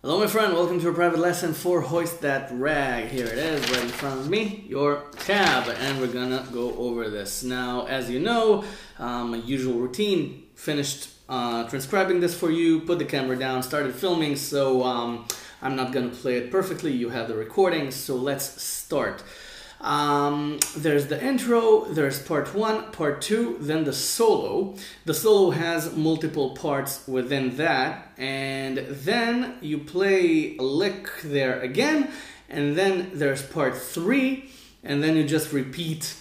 Hello my friend, welcome to a private lesson for Hoist That Rag. Here it is, right in front of me, your tab, and we're gonna go over this. Now, as you know, my usual routine, finished transcribing this for you, put the camera down, started filming, so I'm not gonna play it perfectly, you have the recording, so let's start. There's the intro, there's part 1, part 2, then the solo. The solo has multiple parts within that, and then you play a lick there again, and then there's part 3, and then you just repeat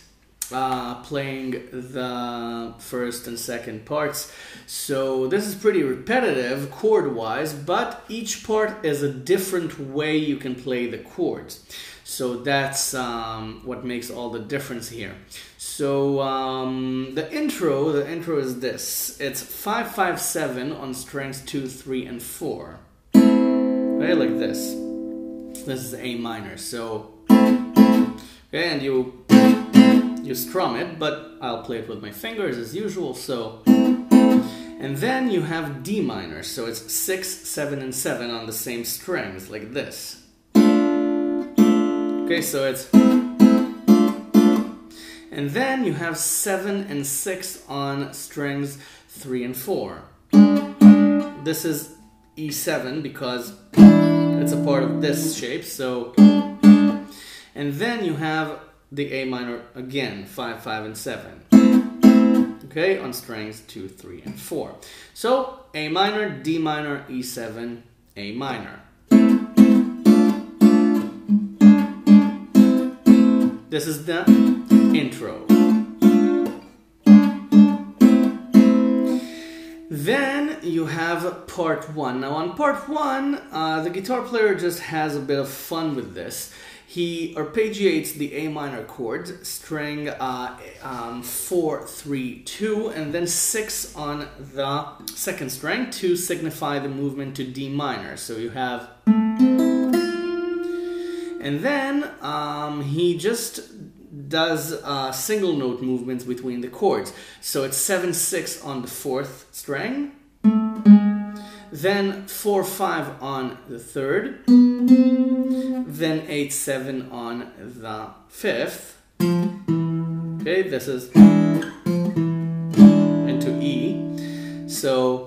playing the first and second parts. So this is pretty repetitive chord-wise, but each part is a different way you can play the chords. So that's what makes all the difference here. So the intro is this. It's 5-5-7 on strings 2, 3, and 4. Okay, like this. This is A minor. So okay, and you strum it, but I'll play it with my fingers as usual. So, and then you have D minor. So it's 6, 7, and 7 on the same strings, like this. Okay, so it's, and then you have 7 and 6 on strings 3 and 4. This is E7 because it's a part of this shape, so, and then you have the A minor again, 5, 5, and 7. Okay, on strings 2, 3, and 4. So, A minor, D minor, E7, A minor. This is the intro. Then you have part 1. Now on part 1, the guitar player just has a bit of fun with this. He arpeggiates the A minor chord, string 4, 3, 2, and then 6 on the second string to signify the movement to D minor. So you have, and then he just does single note movements between the chords. So it's 7, 6 on the 4th string, then 4, 5 on the 3rd, then 8, 7 on the 5th. Okay, this is into E. So,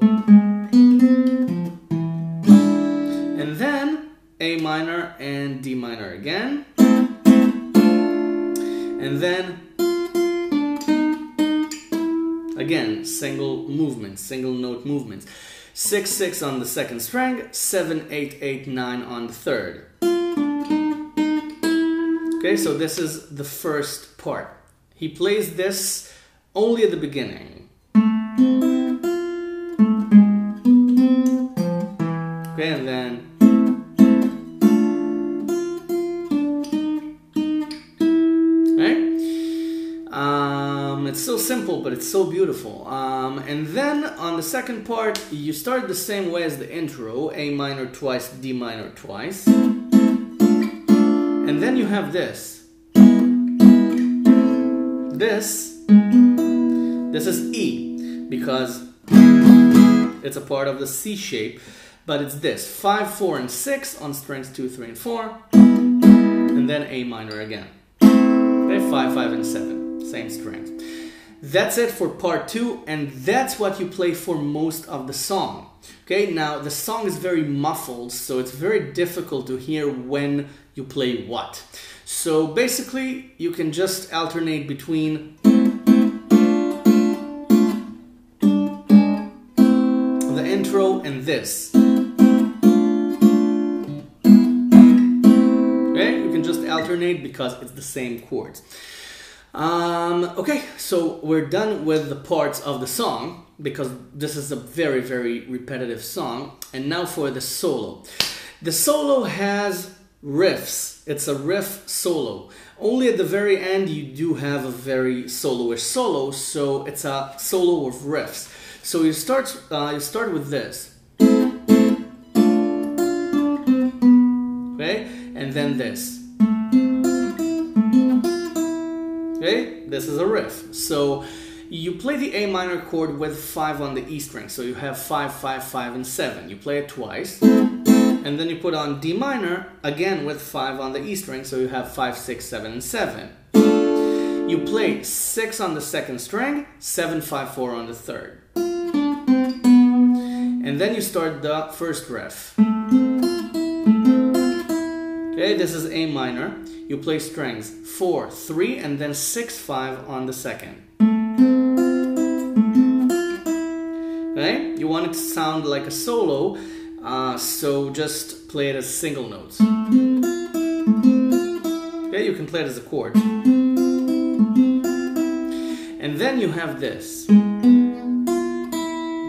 and then A minor and D minor again. And then, again, single movements, single note movements. 6, 6 on the second string, 7, 8, 8, 9 on the 3rd. Okay, so this is the first part. He plays this only at the beginning. Okay, and then, it's so simple, but it's so beautiful. And then on the second part, you start the same way as the intro, A minor twice, D minor twice. And then you have this. This is E, because it's a part of the C shape, but it's this, 5, 4, and 6 on strings 2, 3, and 4, and then A minor again. Okay, 5, 5, and 7, same strings. That's it for part 2, and that's what you play for most of the song. Okay, now the song is very muffled, so it's very difficult to hear when you play what. So basically, you can just alternate between the intro and this. Okay, you can just alternate because it's the same chords. Okay, so we're done with the parts of the song because this is a very, very repetitive song. And now for the solo. The solo has riffs. It's a riff solo. Only at the very end you do have a very solo-ish solo, so it's a solo of riffs. So you start with this. Okay, and then this. Okay, this is a riff. So you play the A minor chord with 5 on the E string. So you have 5, 5, 5, and 7. You play it twice. And then you put on D minor, again with 5 on the E string, so you have 5, 6, 7, and 7. You play 6 on the second string, 7, 5, 4 on the third. And then you start the first riff. Okay, this is A minor. You play strings 4, 3, and then 6, 5 on the second. Okay, you want it to sound like a solo, so just play it as single notes. Okay, you can play it as a chord. And then you have this.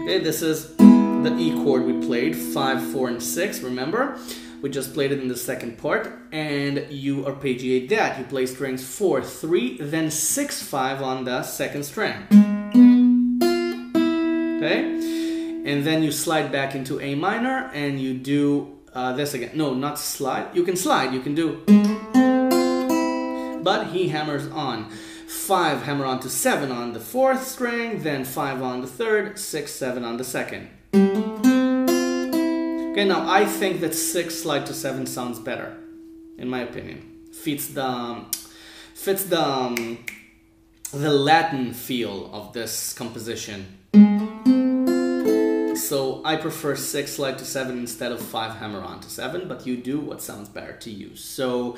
Okay, this is the E chord we played, 5, 4, and 6, remember? We just played it in the second part, and you arpeggiate that. You play strings 4, 3, then 6, 5 on the second string. Okay? And then you slide back into A minor, and you do this again. No, not slide. You can slide, you can do. But he hammers on. 5, hammer on to 7 on the fourth string, then 5 on the third, 6, 7 on the second. Okay, now I think that 6 slide to 7 sounds better, in my opinion. Fits the Latin feel of this composition. So I prefer 6 slide to 7 instead of 5 hammer on to 7, but you do what sounds better to you. So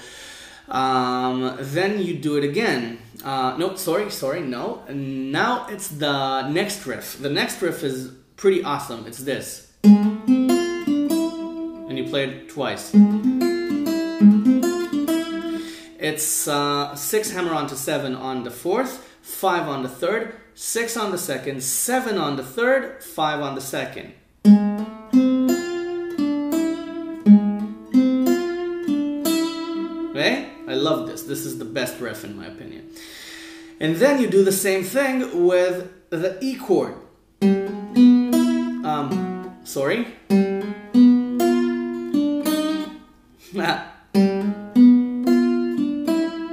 then you do it again. No, sorry, no. Now it's the next riff. The next riff is pretty awesome. It's this. And you play it twice. It's 6 hammer on to 7 on the fourth, 5 on the third, 6 on the second, 7 on the third, 5 on the second. Okay? I love this. This is the best riff in my opinion. And then you do the same thing with the E chord. Sorry.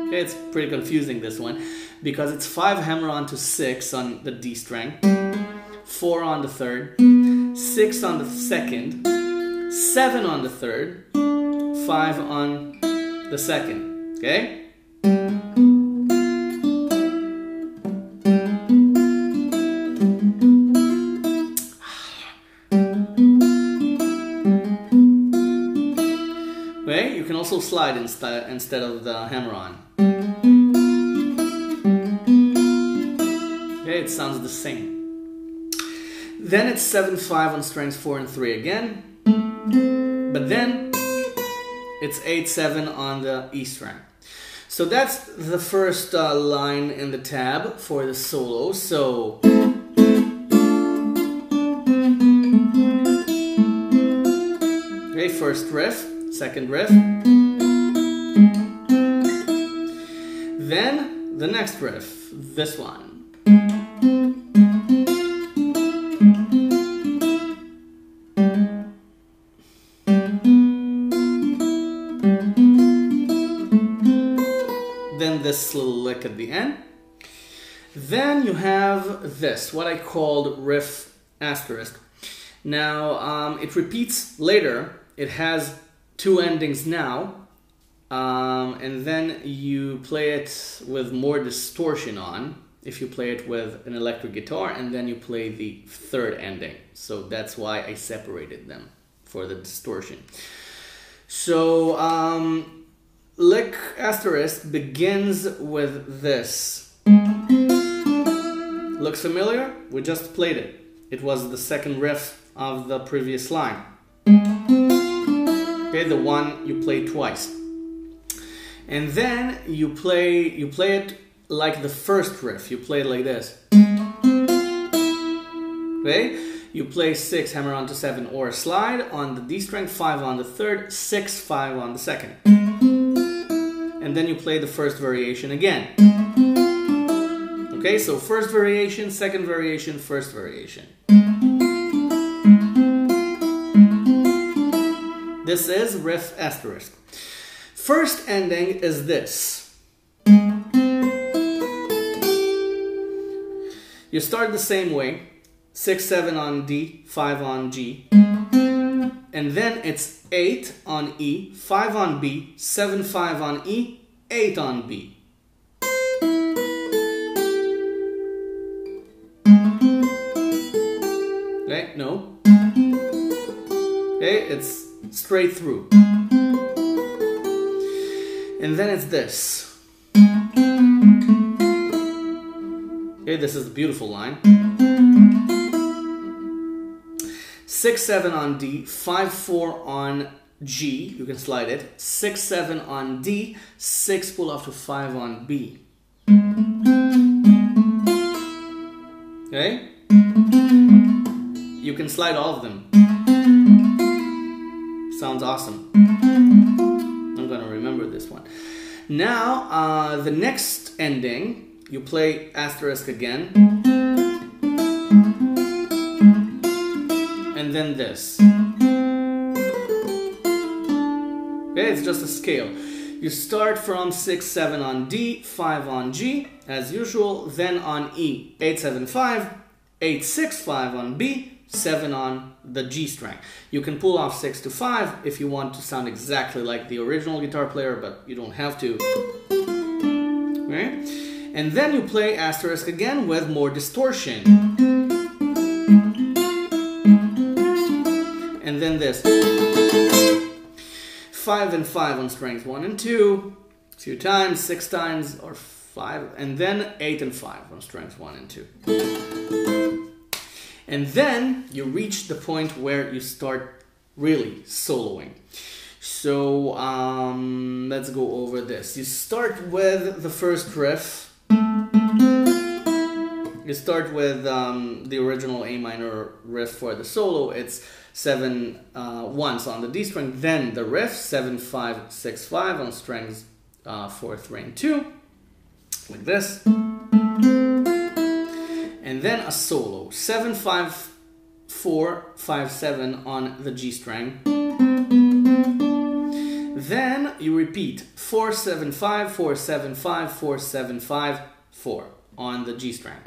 Okay, it's pretty confusing, this one, because it's 5 hammer on to 6 on the D string, 4 on the third, 6 on the second, 7 on the third, 5 on the second. Okay? Okay, you can also slide instead of the hammer on. Okay, it sounds the same. Then it's 7-5 on strings 4 and 3 again. But then it's 8-7 on the E string. So that's the first line in the tab for the solo. So okay, first riff, second riff. Then the next riff, this one. Then this little lick at the end. Then you have this, what I called riff asterisk. Now it repeats later. It has 2 endings now, and then you play it with more distortion on if you play it with an electric guitar, and then you play the third ending. So that's why I separated them for the distortion. So lick asterisk begins with this. Looks familiar? We just played it. It was the second riff of the previous line. Okay, the one you play twice. And then you play it like the first riff. You play it like this. Okay? You play 6 hammer on to 7 or a slide on the D string, 5 on the third, 6, 5 on the second. And then you play the first variation again. Okay, so first variation, second variation, first variation. This is riff asterisk. First ending is this. You start the same way. 6, 7 on D, 5 on G. and then it's 8 on E, 5 on B, 7, 5 on E, 8 on B. Okay, no. Okay, it's straight through. And then it's this. Okay, this is a beautiful line. 6, 7 on D, 5, 4 on G, you can slide it. 6, 7 on D, 6 pull off to 5 on B. Okay? You can slide all of them. Sounds awesome. I'm gonna remember this one. Now, the next ending, you play asterisk again. And then this. Okay, it's just a scale. You start from 6, 7 on D, 5 on G, as usual, then on E, 8, 7, 5, 8, 6, 5 on B, 7 on the G string. You can pull off 6 to 5 if you want to sound exactly like the original guitar player, but you don't have to. Okay? And then you play asterisk again with more distortion. And then this. 5 and 5 on strings 1 and 2, 2 times, 6 times, or 5, and then 8 and 5 on strings 1 and 2. And then you reach the point where you start really soloing. So let's go over this. You start with the first riff. You start with the original A minor riff for the solo. It's 7 once on the D string, then the riff 7, 5, 6, 5 on strings 4, 3, and 2, like this. And then a solo 7, 5, 4, 5, 7 on the G string. Then you repeat 4, 7, 5, 4, 7, 5, 4, 7, 5, 4 on the G string.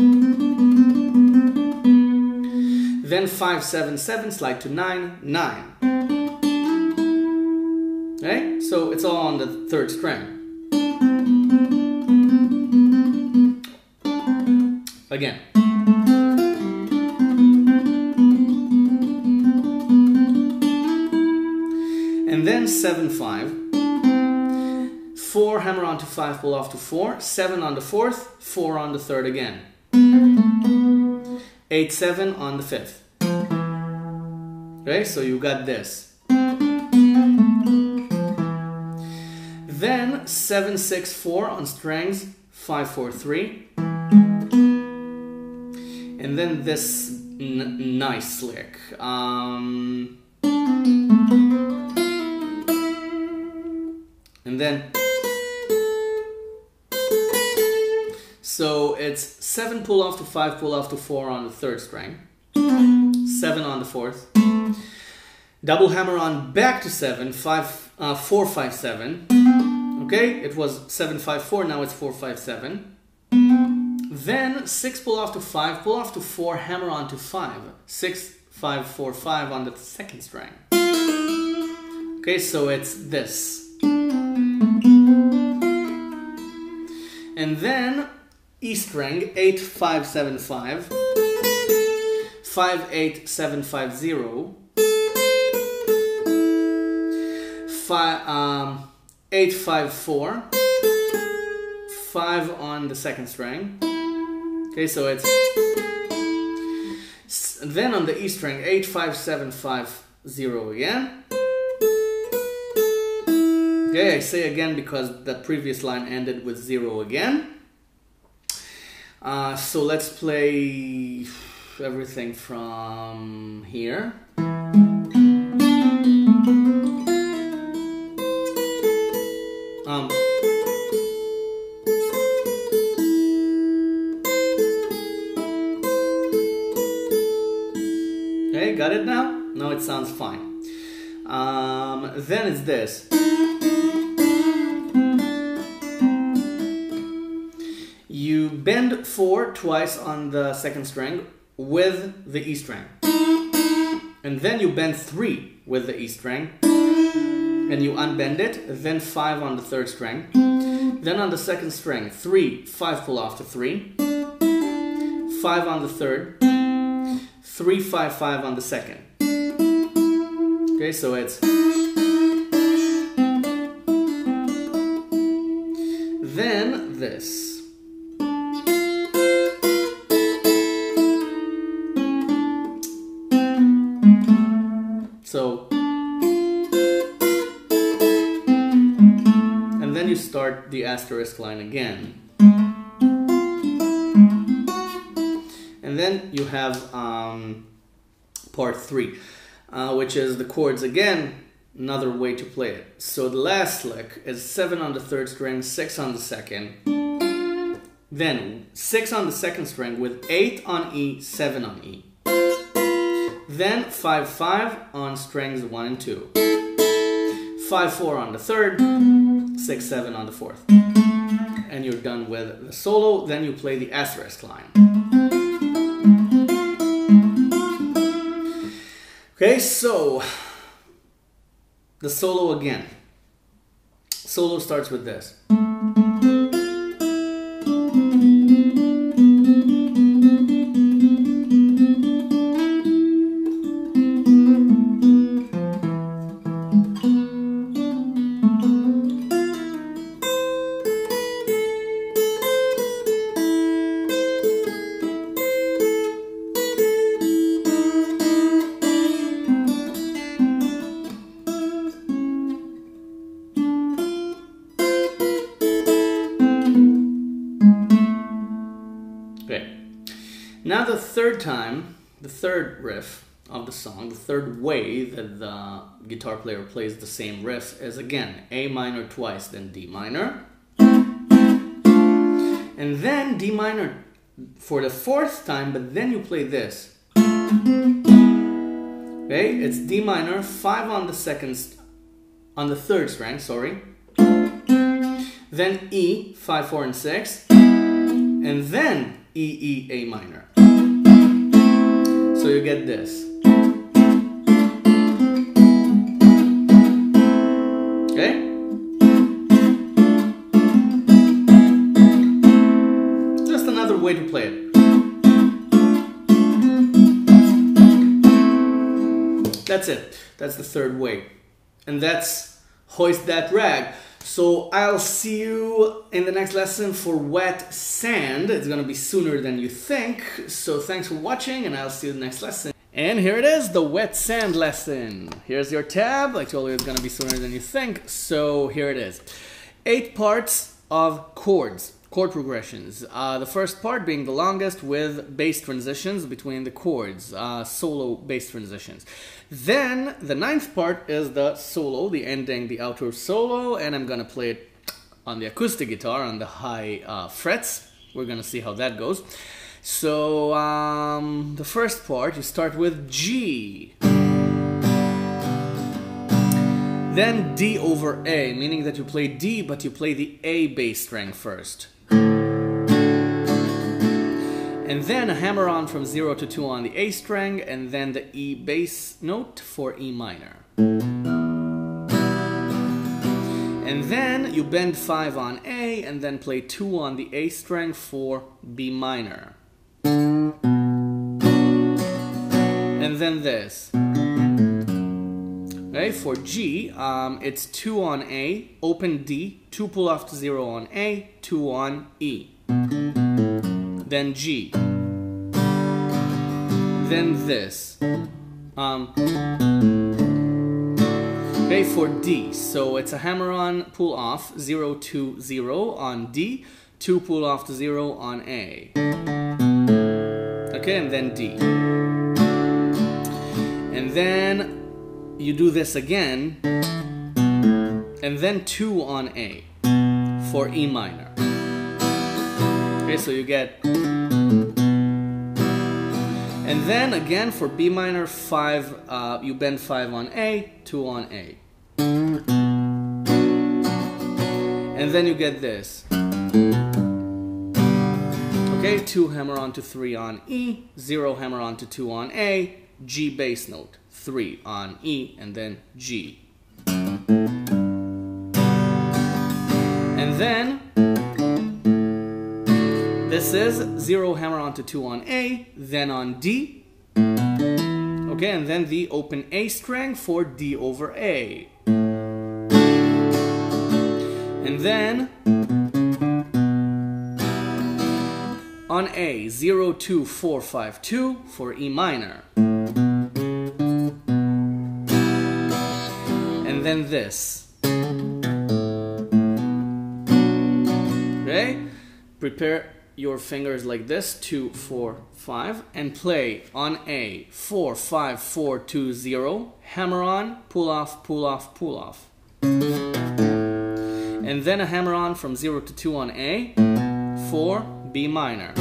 Then 5, 7, 7, slide to 9, 9. Okay, so it's all on the third string. Again. And then 7, 5. 4, hammer on to 5, pull off to 4. 7 on the fourth, 4 on the third again. 8, 7 on the fifth. Okay, so you got this. Then 7, 6, 4 on strings 5, 4, 3. And then this nice lick. And then so it's 7 pull off to 5, pull off to 4 on the third string, 7 on the fourth, double hammer on back to 7, 4, 5, 7. Okay, it was 7, 5, 4, now it's 4, 5, 7. Then 6 pull off to 5, pull off to 4, hammer on to 5, 6, 5, 4, 5 on the second string. Okay, so it's this. And then E string 8, 5, 7, 5, 5, 8, 7, 5, 0, 8, 5, 4, 5 on the second string. Okay, so it's then on the E string 8, 5, 7, 5, 0 again. Okay, I say again because the previous line ended with 0 again. So let's play everything from here. Okay, got it now? Now it sounds fine. Then it's this. You bend 4 twice on the second string with the E string. and then you bend 3 with the E string, and you unbend it, then 5 on the 3rd string, then on the 2nd string, 3, 5 pull off to 3, 5 on the 3rd, 3, 5, 5 on the 2nd. Okay, so it's then this. So, and then you start the asterisk line again. And then you have part 3, which is the chords again, another way to play it. So the last lick is 7 on the 3rd string, 6 on the 2nd, then 6 on the 2nd string with 8 on E, 7 on E. Then 5, 5 on strings 1 and 2. 5, 4 on the 3rd, 6, 7 on the 4th. And you're done with the solo, then you play the asterisk line. Okay, so the solo again. Solo starts with this. Now the third time, the third riff of the song, the third way that the guitar player plays the same riff is again A minor twice, then D minor. And then D minor for the 4th time, but then you play this. Okay, it's D minor, 5 on the 3rd string, sorry. Then E, 5, 4, and 6. And then E, E, A minor. So you get this. Okay? Just another way to play it. That's it. That's the third way. And that's Hoist That Rag. So I'll see you in the next lesson for Wet Sand. It's gonna be sooner than you think. So thanks for watching, and I'll see you in the next lesson. And here it is, the Wet Sand lesson. Here's your tab. Like I told you, it's gonna be sooner than you think. So here it is. 8 parts of chords, chord progressions. The first part being the longest with bass transitions between the chords, solo bass transitions. Then the 9th part is the solo, the ending, the outro solo, and I'm gonna play it on the acoustic guitar on the high frets. We're gonna see how that goes. So the first part, you start with G, then D over A, meaning that you play D, but you play the A bass string first. And then a hammer on from 0 to 2 on the A string, and then the E bass note for E minor. And then you bend 5 on A, and then play 2 on the A string for B minor. And then this. Okay, for G, it's 2 on A, open D, 2 pull off to 0 on A, 2 on E. Then G, then this. Okay, for D, so it's a hammer-on, pull-off, 0 to 0 on D, 2 pull-off to 0 on A. Okay, and then D. And then you do this again, and then 2 on A for E minor. Okay, so you get, and then again for B minor, 5, you bend 5 on A, 2 on A. And then you get this. Okay, 2 hammer on to 3 on E, 0 hammer on to 2 on A, G bass note, 3 on E, and then G. And then this is 0 hammer on to 2 on A, then on D. Okay, and then the open A string for D over A. And then on A, 0, 2, 4, 5, 2 for E minor. And then this. Okay? Prepare your fingers like this, 2, 4, 5, and play on A, 4, 5, 4, 2, 0, hammer on, pull off, pull off, pull off. And then a hammer on from 0 to 2 on A, for B minor.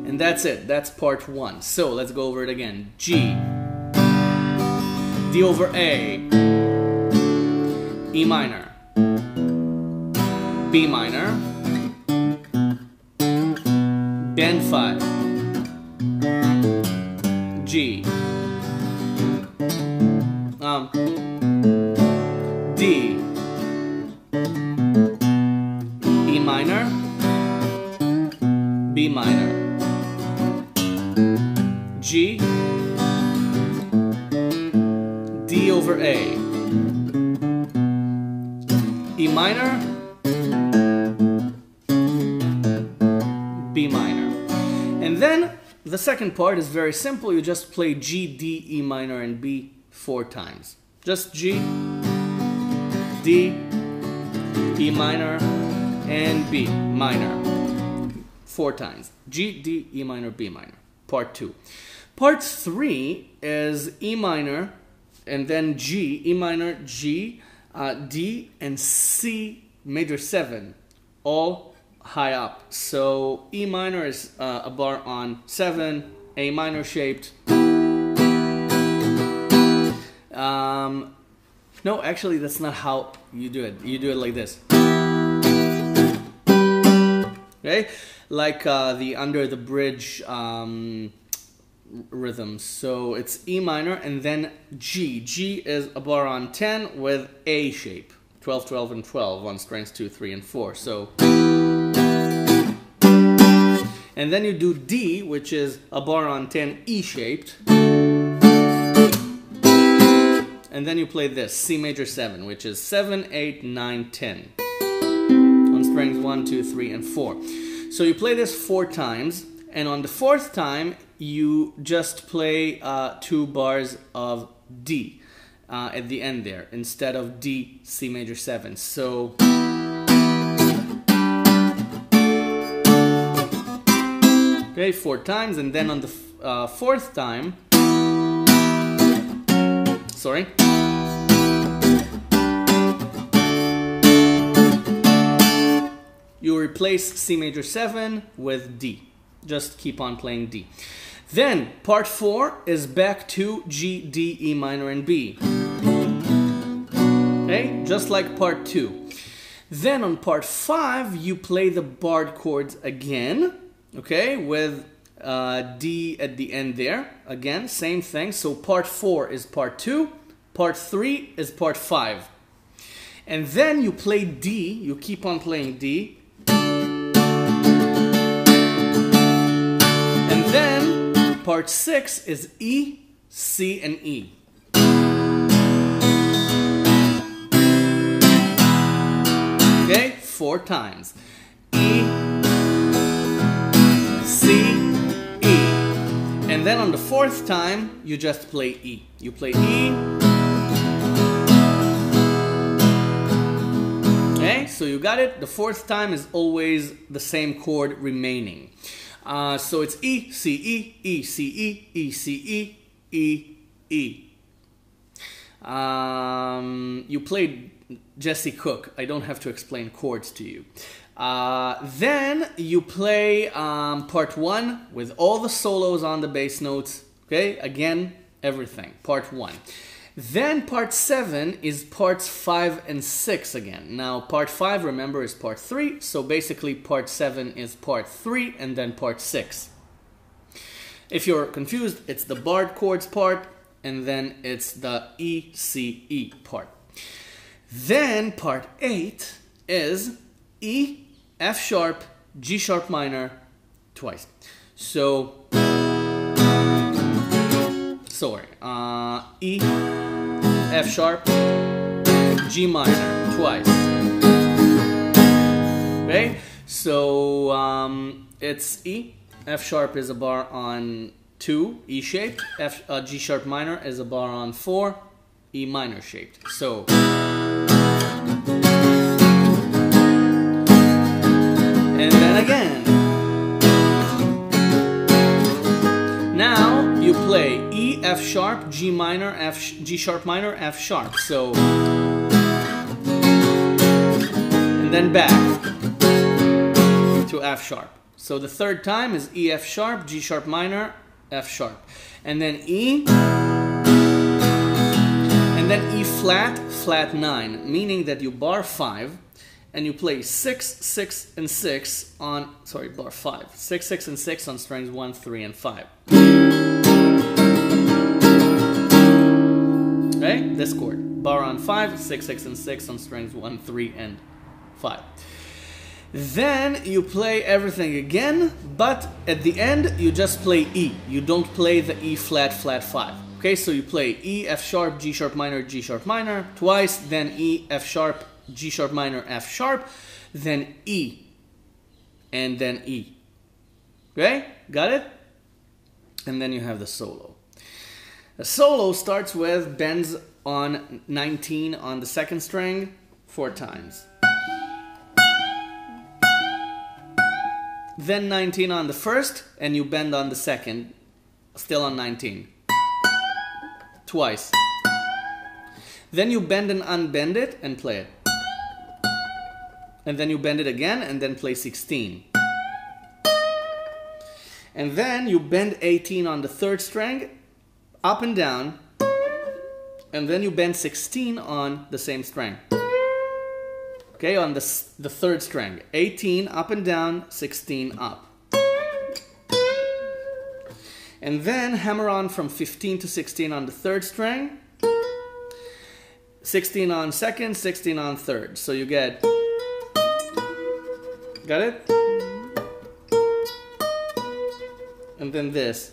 And that's it, that's part 1. So let's go over it again. G, D over A, E minor, B minor, bend 5, G, D, E minor, B minor, G, D over A, E minor, B minor. And then the second part is very simple. You just play G, D, E minor, and B 4 times. Just G, D, E minor, and B minor 4 times. G, D, E minor, B minor. Part 2. Part 3 is E minor, and then G, E minor, G, D, and C major 7, all high up. So E minor is a bar on 7, A minor shaped. No, actually that's not how you do it. You do it like this. Okay? Like the under the bridge rhythm. So it's E minor and then G. G is a bar on 10 with A shape. 12, 12, and 12 on strings 2, 3, and 4. So, and then you do D, which is a bar on 10 E shaped. And then you play this, C major 7, which is 7, 8, 9, 10 on strings 1, 2, 3, and 4. So you play this 4 times, and on the 4th time you just play 2 bars of D at the end there instead of D, C major 7. So okay, 4 times, and then on the 4th time, sorry, you replace C major 7 with D. Just keep on playing D. Then part 4 is back to G, D, E minor, and B. Okay, just like part 2. Then on part 5 you play the barred chords again. Okay, with D at the end there. Again, same thing. So part 4 is part 2. Part 3 is part 5. And then you play D. You keep on playing D. And then part 6 is E, C, and E. Okay, 4 times. E, C, E. And then on the 4th time, you just play E. You play E. Okay, so you got it. The 4th time is always the same chord remaining. So it's E, C, E, E, C, E, E, C, E, E, E. You played Jesse Cook. I don't have to explain chords to you. Then you play part 1 with all the solos on the bass notes. Okay, again, everything. Part 1. Then part 7 is parts 5 and 6 again. Now part 5, remember, is part 3. So basically part 7 is part 3 and then part 6. If you're confused, it's the barred chords part, and then it's the E, C, E part. Then part 8 is E, F sharp, G sharp minor twice. So, sorry, E, F sharp, G minor twice. Okay, so it's E, F sharp is a bar on 2, E shaped, G sharp minor is a bar on 4, E minor shaped. So, and then again. Now you play E, F sharp, G minor, G sharp minor, F sharp. So, and then back to F sharp. So the third time is E, F sharp, G sharp minor, F sharp. And then E, and then E flat, flat 9, meaning that you bar 5, and you play 6, 6, and 6 on, sorry, bar 5. 6, 6, and 6 on strings 1, 3, and 5. Okay, this chord. Bar on 5, 6, 6, and 6 on strings 1, 3, and 5. Then you play everything again, but at the end you just play E. You don't play the E flat, flat 5. Okay, so you play E, F sharp, G sharp minor twice, then E, F sharp, G sharp minor, F sharp, then E, and then E. Okay, got it? And then you have the solo. The solo starts with bends on 19 on the second string 4 times. Then 19 on the first, and you bend on the second, still on 19. Twice. Then you bend and unbend it and play it. And then you bend it again and then play 16. And then you bend 18 on the third string, up and down, and then you bend 16 on the same string. Okay, on the third string. 18 up and down, 16 up. And then hammer on from 15 to 16 on the third string, 16 on second, 16 on third. So you get, got it? And then this.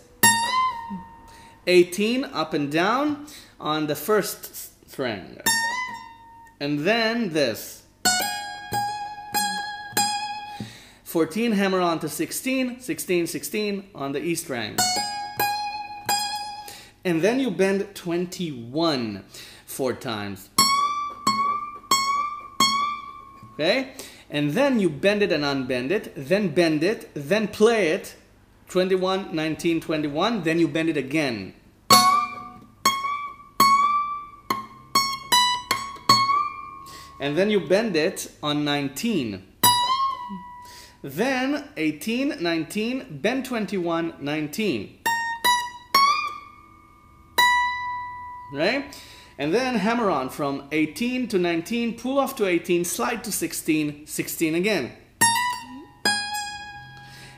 18 up and down on the first string. And then this. 14 hammer on to 16, 16, 16 on the E string. And then you bend 21 4 times. Okay? And then you bend it and unbend it, then bend it, then play it. 21, 19, 21, then you bend it again. And then you bend it on 19. Then 18, 19, bend 21, 19. Right? And then hammer on from 18 to 19, pull off to 18, slide to 16, 16 again.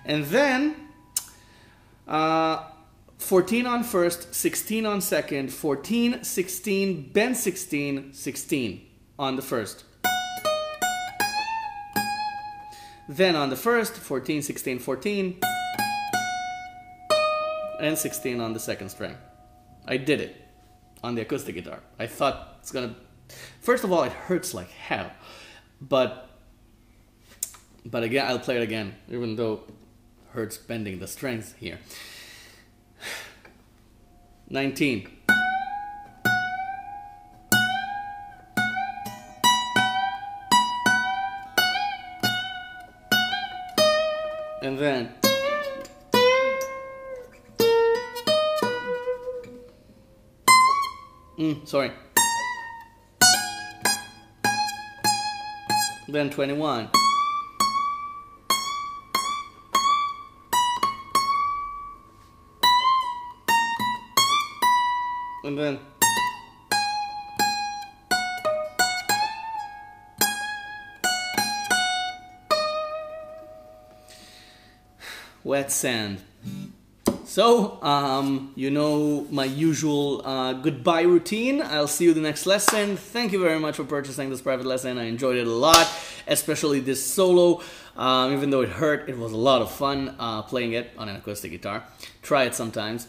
And then 14 on first, 16 on second, 14, 16, bend 16, 16 on the first. Then on the first, 14, 16, 14, and 16 on the second string. I did it on the acoustic guitar. I thought it's gonna... First of all, it hurts like hell. But again, I'll play it again, even though it hurts bending the strings here. 19. And then sorry. Then 21. And then wet sand. So, you know my usual goodbye routine. I'll see you the next lesson. Thank you very much for purchasing this private lesson. I enjoyed it a lot, especially this solo. Even though it hurt, it was a lot of fun playing it on an acoustic guitar. Try it sometimes.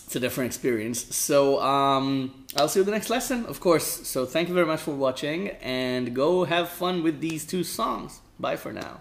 It's a different experience. So, I'll see you the next lesson, of course. So, thank you very much for watching, and go have fun with these two songs. Bye for now.